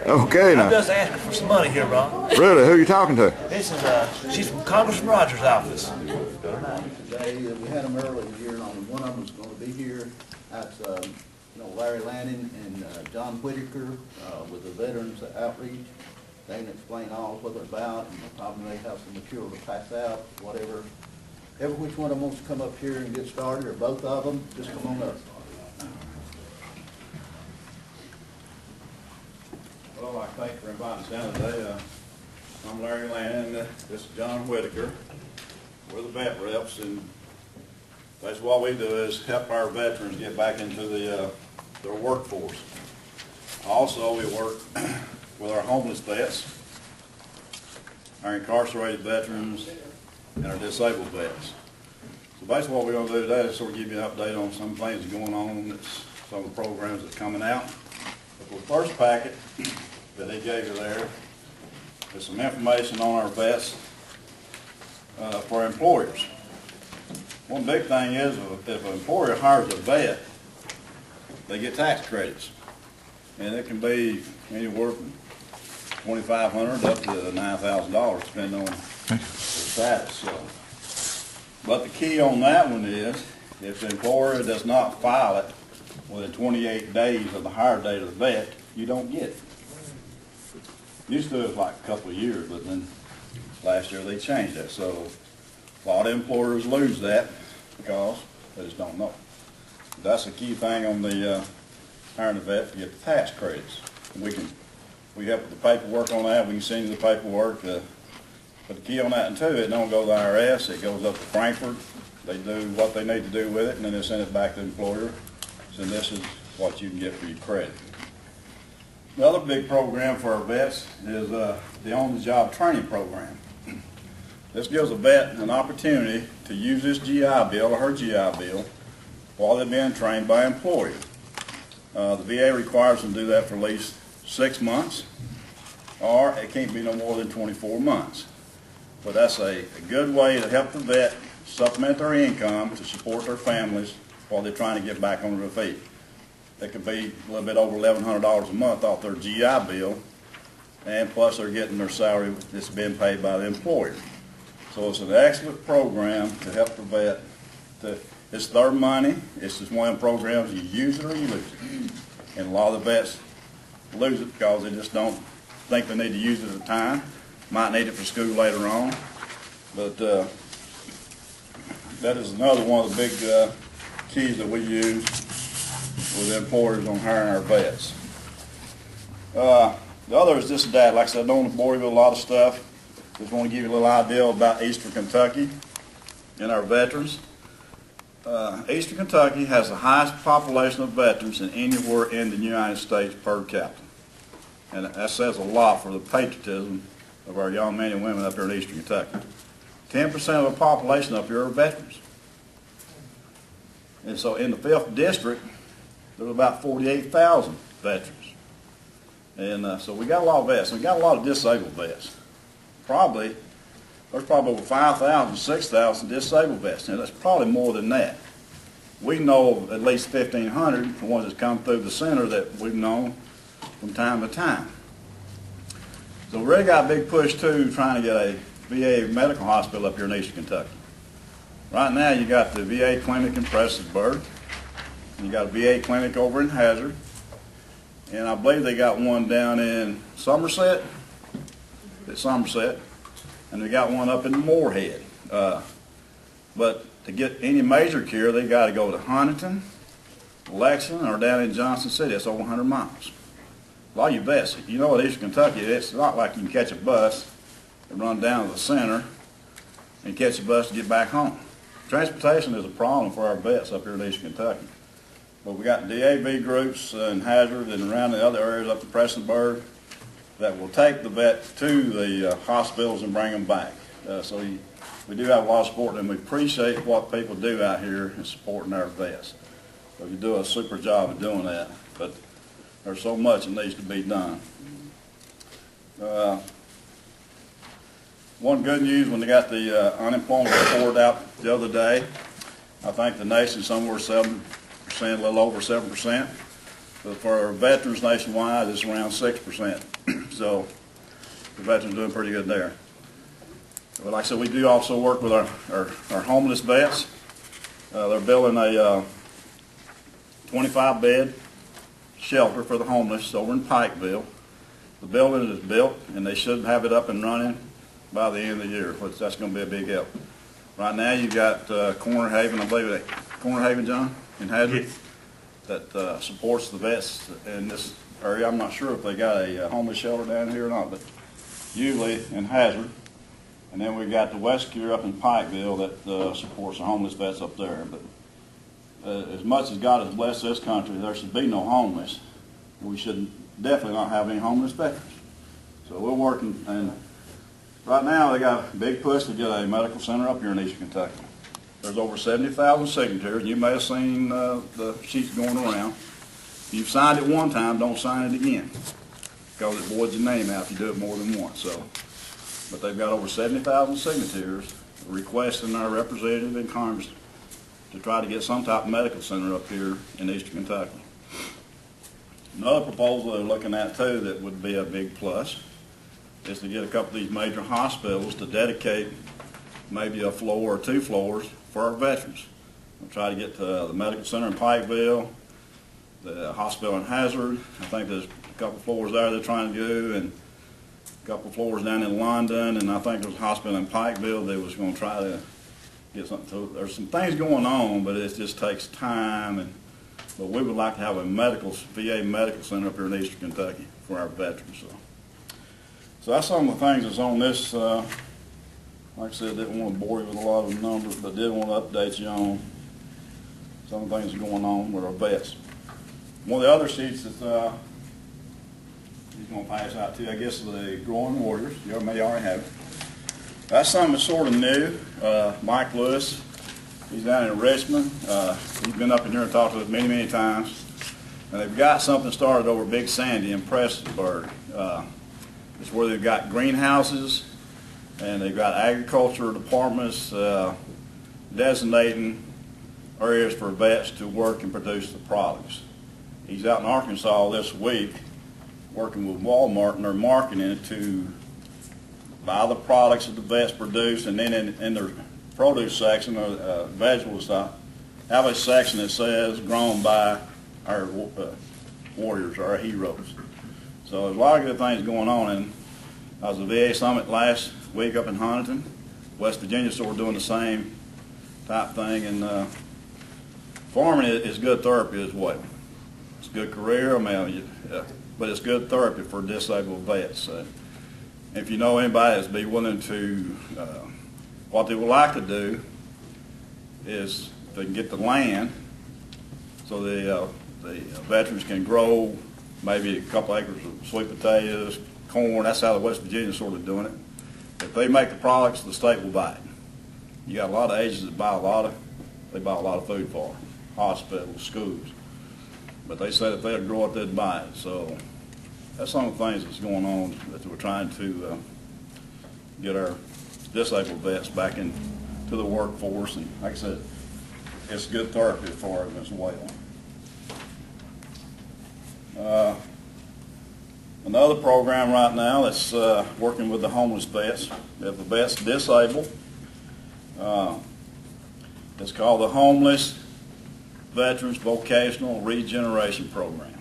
Okay, I'm now. just asking for some money here, Ron. Really, who you talking to? This is, she's from Congressman Rogers' office. Today, we had them early here, and one of them's going to be here. That's, Larry Lanning and John Whitaker with the Veterans Outreach. They can explain all what they're about, and probably they have some material to pass out, whatever. Every which one of them wants to come up here and get started, or both of them, just come on up. Well, I thank you for inviting us down today. I'm Larry Lanning, this is John Whitaker. We're the vet reps, and that's what we do is help our veterans get back into their workforce. Also, we work with our homeless vets, our incarcerated veterans, and our disabled vets. So basically what we're going to do today is sort of give you an update on some things going on, some of the programs that are coming out. But the first packet that he gave you there is some information on our vets for employers. One big thing is if an employer hires a vet, they get tax credits. And it can be anywhere from $2,500 up to $9,000 depending on their status. But the key on that one is if the employer does not file it within 28 days of the hire date of the vet, you don't get it. Used to it was like a couple of years, but then last year they changed that. So a lot of employers lose that because they just don't know. That's a key thing on the hiring a vet to get the tax credits. We help with the paperwork on that. We can send you the paperwork. But the key on that one too, it don't go to the IRS. It goes up to Frankfurt. They do what they need to do with it, and then they send it back to the employer. So this is what you can get for your credit. The other big program for our vets is the on-the-job training program. This gives a vet an opportunity to use this GI Bill or her GI Bill while they're being trained by an employer. The VA requires them to do that for at least 6 months, or it can't be no more than 24 months. But that's a good way to help the vet supplement their income to support their families while they're trying to get back on their feet. It could be a little bit over $1,100 a month off their GI Bill, and plus they're getting their salary that's been paid by the employer. So it's an excellent program to help the vet. It's their money. It's just one of them programs, you use it or you lose it. And a lot of the vets lose it because they just don't think they need to use it at the time. Might need it for school later on. But that is another one of the big keys that we use with employers on hiring our vets. The other is this and that. Like I said, I don't want to bore you with a lot of stuff. Just want to give you a little idea about Eastern Kentucky and our veterans. Eastern Kentucky has the highest population of veterans than anywhere in the United States per capita. And that says a lot for the patriotism of our young men and women up here in Eastern Kentucky. 10% of the population up here are veterans. And so in the 5th District, there's about 48,000 veterans. And so we got a lot of vets. We got a lot of disabled vets. There's probably over 5,000, 6,000 disabled vets. And that's probably more than that. We know of at least 1,500, the ones that come through the center that we've known from time to time. So we really got a big push too trying to get a VA medical hospital up here in Eastern Kentucky. Right now you got the VA clinic in Prestonsburg, and you got a VA clinic over in Hazard, and I believe they got one down in Somerset, and they got one up in Moorhead. But to get any major care, they got to go to Huntington, Lexington, or down in Johnson City. That's over 100 miles. A lot of you vets, you know at Eastern Kentucky, it's not like you can catch a bus and run down to the center and catch a bus to get back home. Transportation is a problem for our vets up here in Eastern Kentucky. But we got DAV groups in Hazard and around the other areas up in Prestonsburg that will take the vet to the hospitals and bring them back. So we do have a lot of support, and we appreciate what people do out here in supporting our vets. So you do a super job of doing that, but there's so much that needs to be done. One good news, when they got the unemployment report out the other day, I think the nation's somewhere 7%, a little over 7%. But for veterans nationwide, it's around 6%. So the veterans are doing pretty good there. But like I said, we do also work with our homeless vets. They're building a 25-bed shelter for the homeless over in Pikeville. The building is built, and they should have it up and running by the end of the year, which that's going to be a big help. Right now, you got Corner Haven, I believe it, Corner Haven, John, in Hazard, Yes. that supports the vets in this area. I'm not sure if they got a homeless shelter down here or not, but usually in Hazard. And then we've got the Westcure up in Pikeville that supports the homeless vets up there. But as much as God has blessed this country, there should be no homeless. We should definitely not have any homeless veterans. So we're working, and right now they got a big push to get a medical center up here in Eastern Kentucky. There's over 70,000 signatures. You may have seen the sheets going around. If you've signed it one time, don't sign it again, because it voids your name out if you do it more than once. So. But they've got over 70,000 signatures requesting our representative in Congress to try to get some type of medical center up here in Eastern Kentucky. Another proposal they're looking at too that would be a big plus is to get a couple of these major hospitals to dedicate maybe a floor or 2 floors for our veterans. We'll try to get to the medical center in Pikeville, the hospital in Hazard. I think there's a couple floors there they're trying to do, and a couple floors down in London, and I think there's a hospital in Pikeville they was going to try to get something. So there's some things going on, but it just takes time. But we would like to have a VA medical center up here in Eastern Kentucky for our veterans. So that's some of the things that's on this. Like I said, didn't want to bore you with a lot of numbers, but did want to update you on some of the things going on with our vets. One of the other sheets that he's going to pass out to you, I guess, is the Growing Warriors. You may already have it. That's something that's sort of new. Mike Lewis, he's down in Richmond. He's been up in here and talked to us many, many times. And they've got something started over Big Sandy in Prestonsburg. It's where they've got greenhouses and they've got agriculture departments designating areas for vets to work and produce the products. He's out in Arkansas this week working with Walmart, and they're marketing it to buy the products that the vets produce, and then in their produce section or vegetable stuff, have a section that says grown by our warriors, our heroes. So there's a lot of good things going on, and I was at the VA Summit last week up in Huntington, West Virginia, so we're doing the same type thing, and farming is good therapy as well. It's a good career, but it's good therapy for disabled vets. If you know anybody that's be willing to, what they would like to do is if they can get the land so the veterans can grow maybe a couple acres of sweet potatoes, corn. That's how the West Virginians sort of doing it. If they make the products, the state will buy it. You got a lot of agencies that buy a lot of food for them, hospitals, schools. But they said if they'd grow it, they'd buy it. So that's some of the things that's going on that we're trying to get our disabled vets back into the workforce. And like I said, it's good therapy for them as well. Another program right now that's working with the homeless vets. We have the vets disabled. It's called the Homeless Veterans Vocational Regeneration Program.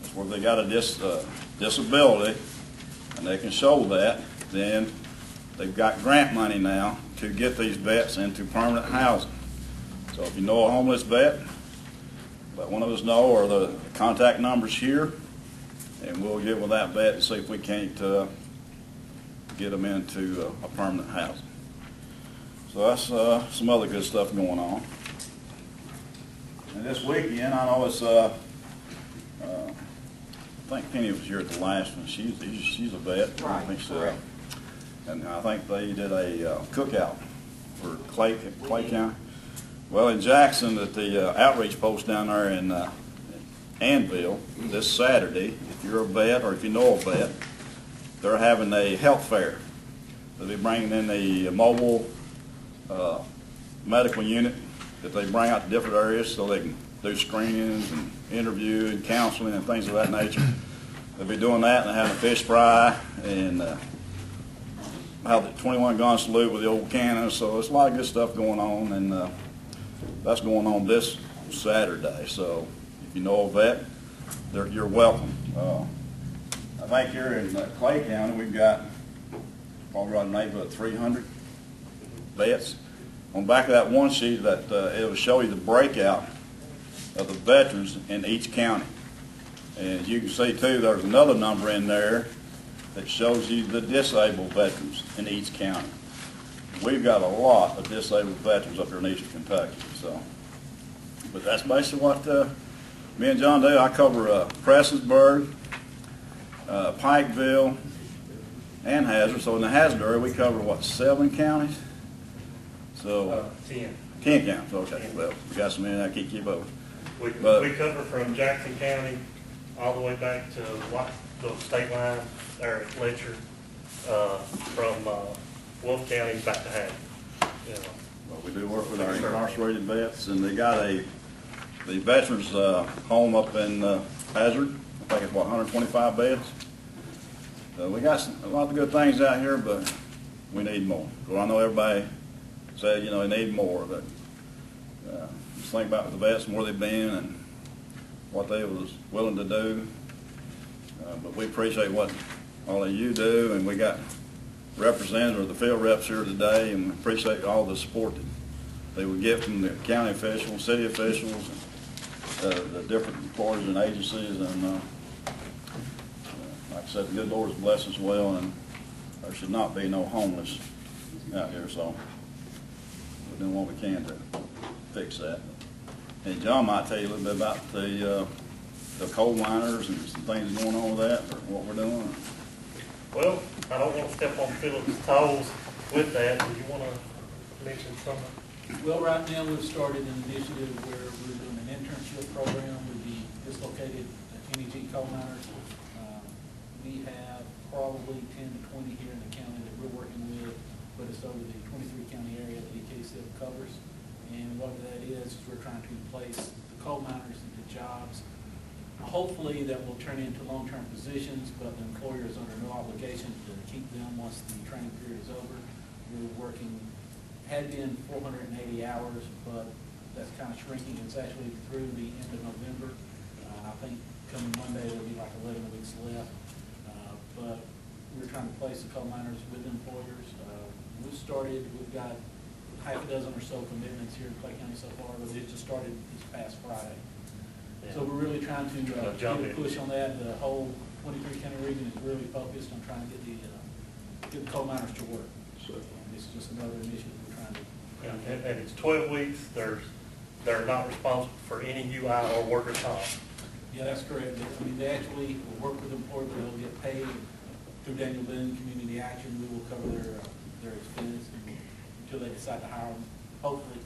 It's where they got a disability and they can show that, then they've got grant money now to get these vets into permanent housing. So if you know a homeless vet, let one of us know, or the contact numbers here, and we'll get with that vet and see if we can't get them into a permanent housing. So that's some other good stuff going on. And this weekend, I know it's, I think Penny was here at the last one. She's a vet. Right. I think so. And I think they did a cookout for Clay County. Well, in Jackson, at the outreach post down there in Annville, this Saturday, if you're a vet or if you know a vet, they're having a health fair. They'll be bringing in the mobile medical unit that they bring out to different areas so they can do screenings and interview and counseling and things of that nature. They'll be doing that and having a fish fry and have the 21 gun salute with the old cannons. So there's a lot of good stuff going on, and that's going on this Saturday. So if you know a vet, you're welcome. I think here in Clay County we've got probably around the neighborhood of 300 vets. On the back of that one sheet, that it will show you the breakout of the veterans in each county. And as you can see too, there's another number in there that shows you the disabled veterans in each county. We've got a lot of disabled veterans up here in eastern Kentucky. So, but that's basically what me and John do. I cover Prestonsburg, Pikeville, and Hazard. So in the Hazard area, we cover what, 7 counties? So 10. 10 counties. Okay. Well, we got some in there. I can't keep up. We cover from Jackson County all the way back to the state line there at Fletcher, from Wolf County back to Haddon. You know. Well, we do work with our incarcerated vets, and they got the veterans home up in Hazard. I think it's what, 125 beds. We got a lot of good things out here, but we need more. Well, I know everybody said, you know, they need more, but just think about the vets and where they've been and what they was willing to do. But we appreciate what all of you do, and we got representatives of the field reps here today, and we appreciate all the support that they would get from the county officials, city officials, and the different employers and agencies. And like I said, the good Lord has blessed us well, and there should not be no homeless out here. So we're doing what we can to fix that. And John might tell you a little bit about the coal miners and some things going on with that, or what we're doing. Well, I don't want to step on Philip's toes with that. Do you want to mention something? Well, right now we've started an initiative where we're doing an internship program with the dislocated NEG coal miners. We have probably 10 to 20 here in the county that we're working with, but it's over the 23 county area that EKCF covers. And what that is we're trying to place the coal miners into jobs. Hopefully that will turn into long-term positions, but the employer is under no obligation to keep them once the training period is over. We're working, had been 480 hours, but that's kind of shrinking. It's actually through the end of November. I think coming Monday there'll be like 11 weeks left. But we're trying to place the coal miners with employers. We've got half a dozen or so commitments here in Clay County so far, but it just started this past Friday. Yeah. So we're really trying to get a push on that. The whole 23 county region is really focused on trying to get the coal miners to work. So this is just another initiative we're trying to. And it's 12 weeks. They're not responsible for any UI or workers' comp. Yeah, that's correct. I mean, they actually will work with employers. They'll get paid through Daniel Boone Community Action. We will cover their expense until they decide to hire them, hopefully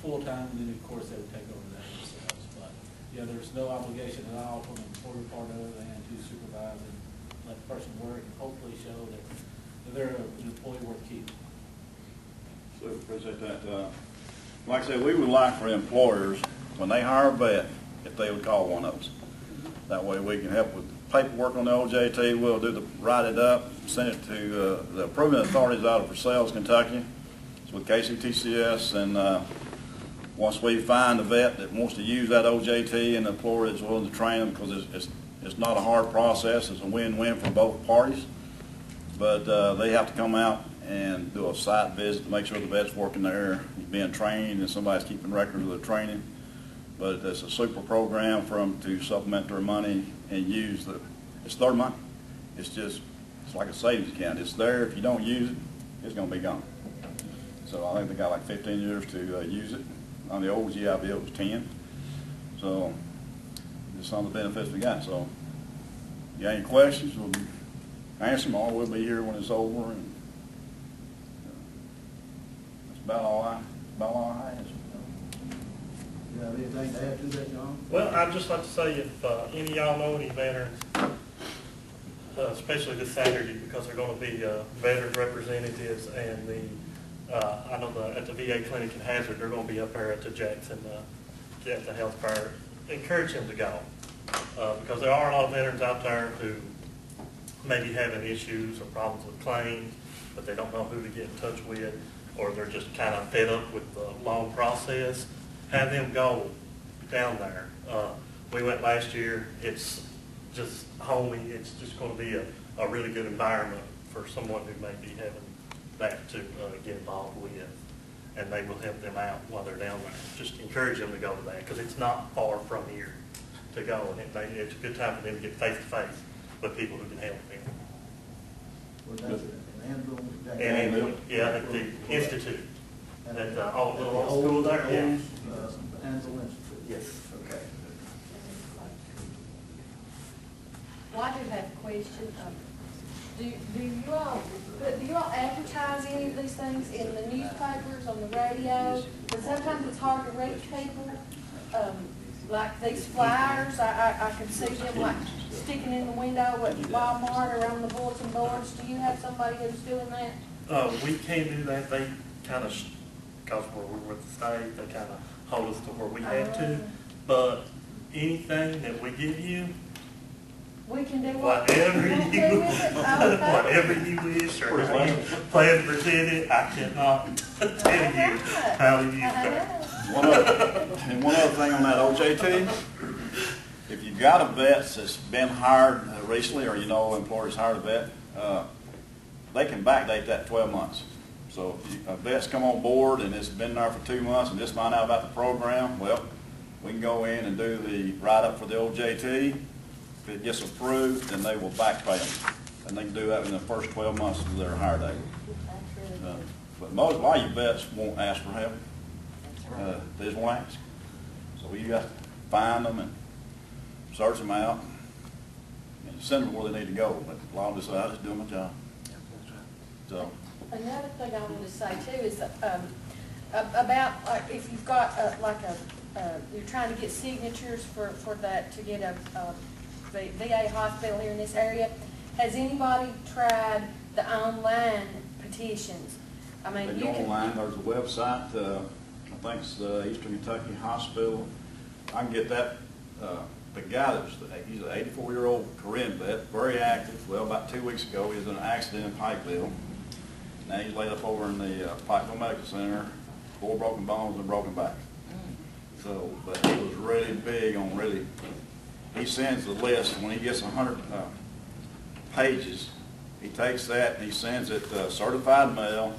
full time, and then of course they would take over that themselves. But yeah, there's no obligation at all from the employer part other than to supervise and let the person work and hopefully show that they're an employee worth keeping. So appreciate that. Like I said, we would like for employers, when they hire a vet, if they would call one of us. That way we can help with paperwork on the OJT. We'll write it up, send it to the approving authorities out of Versailles, Kentucky. It's with KCTCS, and once we find a vet that wants to use that OJT and the employer is willing to train them, because it's not a hard process, it's a win-win for both parties. But they have to come out and do a site visit to make sure the vet's working there, he's being trained, and somebody's keeping records of the training. But it's a super program for them to supplement their money and use it's their money. It's like a savings account. It's there. If you don't use it, it's going to be gone. So I think they got like 15 years to use it. On the old GIB it was 10. So just some of the benefits we got. So you got any questions, we'll answer them all. We'll be here when it's over. And that's about all I have. You have anything to add to that, John? Well, I'd just like to say if any of y'all know any veterans, especially this Saturday, because they're going to be veterans representatives, and I know at the VA clinic in Hazard, they're going to be up there at the Jackson at the health fair, encourage him to go. Because there are a lot of veterans out there who maybe having issues or problems with claims, but they don't know who to get in touch with, or they're just kind of fed up with the long process. Have them go down there. We went last year. It's just homey. It's just going to be a really good environment for someone who may be having that to get involved with, and they will help them out while they're down there. Just encourage them to go to that, because it's not far from here to go, and it's a good time for them to get face to face with people who can help them. Was that in Anvil? And yeah, at the Institute, at the old little old school there. Yeah. Anvil Institute? Yes. Okay. Well, I do have a question. Do you all advertise any of these things in the newspapers, on the radio? But sometimes it's hard to reach people. Like these flyers, I can see them like sticking in the window at Walmart or on the bulletin boards. Do you have somebody who's doing that? We can't do that. They kind of, because we're with the state, they kind of hold us to where we had to. But anything that we give you, We can do whatever we can you, do with it? Okay. whatever you wish, or if you plan to present it, I cannot tell you how to use that. One other thing on that OJT, if you've got a vet that's been hired recently, or you know employers hired a vet, they can backdate that 12 months. So if a vet's come on board and it's been there for 2 months and just find out about the program, well, we can go in and do the write-up for the OJT. If it gets approved, then they will back pay them. And they can do that in the first 12 months of their hire date. But a lot of your vets won't ask for help. They just won't ask. So we got to find them and search them out and send them where they need to go. But a lot of them say, I just do my job. So. Another thing I wanted to say too is about like if you've got you're trying to get signatures for that to get a VA hospital here in this area. Has anybody tried the online petitions? I mean, They go online. There's a website. I think it's the Eastern Kentucky Hospital. I can get that. The guy he's an 84-year-old Korean vet, very active. Well, about 2 weeks ago, he was in an accident in Pikeville. Now he's laid up over in the Pikeville Medical Center, 4 broken bones and a broken back. So, but he was really big on he sends the list. When he gets 100 pages, he takes that and he sends it certified mail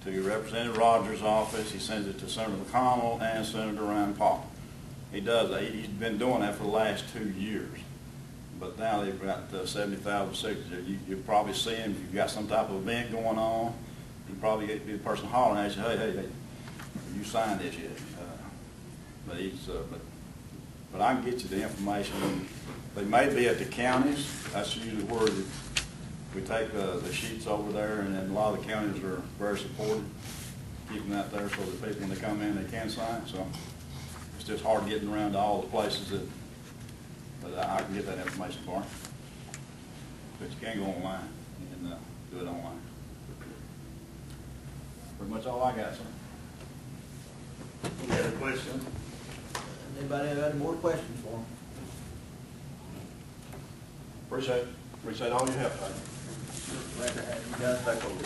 to Representative Rogers' office. He sends it to Senator McConnell and Senator Rand Paul. He does that. He's been doing that for the last 2 years. But now they've got 70,000 signatures. You'll probably see him if you've got some type of event going on. You probably get the person hollering at you, hey, you signed this yet? But I can get you the information. They may be at the counties. That's usually where we take the sheets over there, and then a lot of the counties are very supportive, keeping that there so that people, when they come in, they can sign. So it's just hard getting around to all the places but I can get that information for you. But you can go online and do it online. Pretty much all I got, sir. Any other questions? Anybody have any more questions for him? Appreciate all your help, buddy. Glad to have you guys back over.